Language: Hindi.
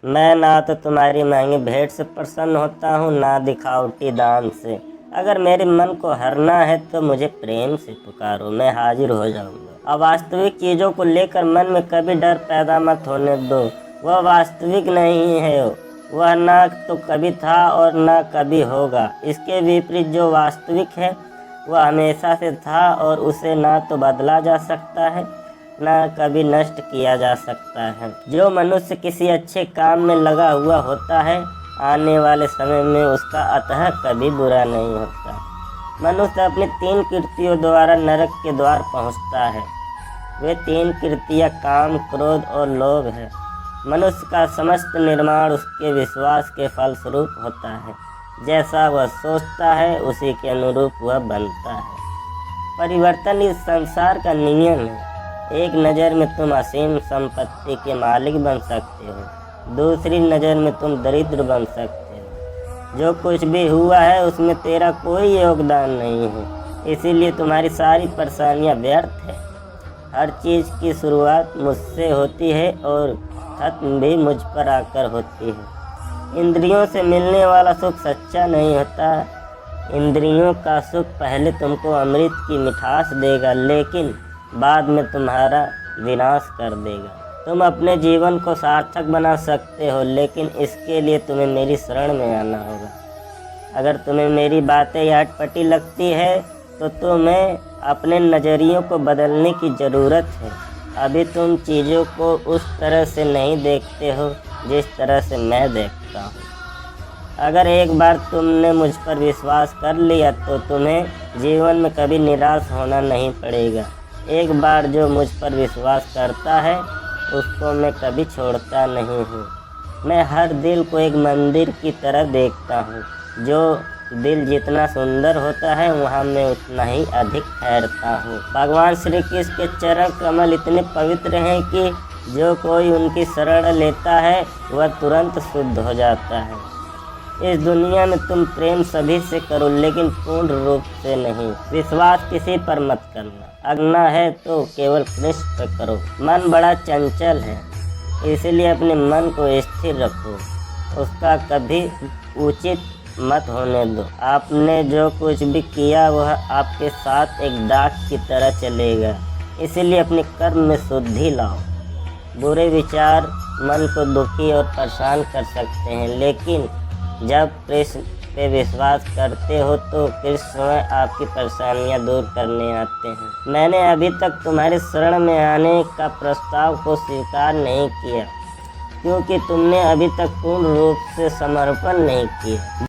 मैं ना तो तुम्हारी महंगी भेंट से प्रसन्न होता हूँ, ना दिखावटी दान से। अगर मेरे मन को हरना है तो मुझे प्रेम से पुकारो, मैं हाजिर हो जाऊंगा। अवास्तविक चीज़ों को लेकर मन में कभी डर पैदा मत होने दो। वह वास्तविक नहीं है, वह ना तो कभी था और ना कभी होगा। इसके विपरीत जो वास्तविक है वह हमेशा से था और उसे ना तो बदला जा सकता है ना कभी नष्ट किया जा सकता है। जो मनुष्य किसी अच्छे काम में लगा हुआ होता है, आने वाले समय में उसका अतः कभी बुरा नहीं होता। मनुष्य अपनी 3 कृतियों द्वारा नरक के द्वार पहुंचता है। वे 3 कृतियाँ काम, क्रोध और लोभ है। मनुष्य का समस्त निर्माण उसके विश्वास के फलस्वरूप होता है। जैसा वह सोचता है उसी के अनुरूप वह बनता है। परिवर्तन इस संसार का नियम है। एक नज़र में तुम असीम संपत्ति के मालिक बन सकते हो, दूसरी नज़र में तुम दरिद्र बन सकते हो। जो कुछ भी हुआ है उसमें तेरा कोई योगदान नहीं है, इसीलिए तुम्हारी सारी परेशानियां व्यर्थ है। हर चीज़ की शुरुआत मुझसे होती है और खत्म भी मुझ पर आकर होती है। इंद्रियों से मिलने वाला सुख सच्चा नहीं होता। इंद्रियों का सुख पहले तुमको अमृत की मिठास देगा, लेकिन बाद में तुम्हारा विनाश कर देगा। तुम अपने जीवन को सार्थक बना सकते हो, लेकिन इसके लिए तुम्हें मेरी शरण में आना होगा। अगर तुम्हें मेरी बातें अटपटी लगती है तो तुम्हें अपने नज़रियों को बदलने की ज़रूरत है। अभी तुम चीज़ों को उस तरह से नहीं देखते हो जिस तरह से मैं देखता हूँ। अगर एक बार तुमने मुझ पर विश्वास कर लिया तो तुम्हें जीवन में कभी निराश होना नहीं पड़ेगा। एक बार जो मुझ पर विश्वास करता है उसको मैं कभी छोड़ता नहीं हूँ। मैं हर दिल को एक मंदिर की तरह देखता हूँ। जो दिल जितना सुंदर होता है वहाँ मैं उतना ही अधिक ठहरता हूँ। भगवान श्री कृष्ण के चरण कमल इतने पवित्र हैं कि जो कोई उनकी शरण लेता है वह तुरंत शुद्ध हो जाता है। इस दुनिया में तुम प्रेम सभी से करो, लेकिन पूर्ण रूप से नहीं। विश्वास किसी पर मत करना। अगना है तो केवल कृष्ण पर करो। मन बड़ा चंचल है, इसलिए अपने मन को स्थिर रखो, उसका कभी उचित मत होने दो। आपने जो कुछ भी किया वह आपके साथ एक दाग की तरह चलेगा, इसलिए अपने कर्म में शुद्धि लाओ। बुरे विचार मन को दुखी और परेशान कर सकते हैं, लेकिन जब कृष्ण पे विश्वास करते हो तो कृष्ण स्वयं आपकी परेशानियां दूर करने आते हैं। मैंने अभी तक तुम्हारे शरण में आने का प्रस्ताव को स्वीकार नहीं किया, क्योंकि तुमने अभी तक पूर्ण रूप से समर्पण नहीं किया।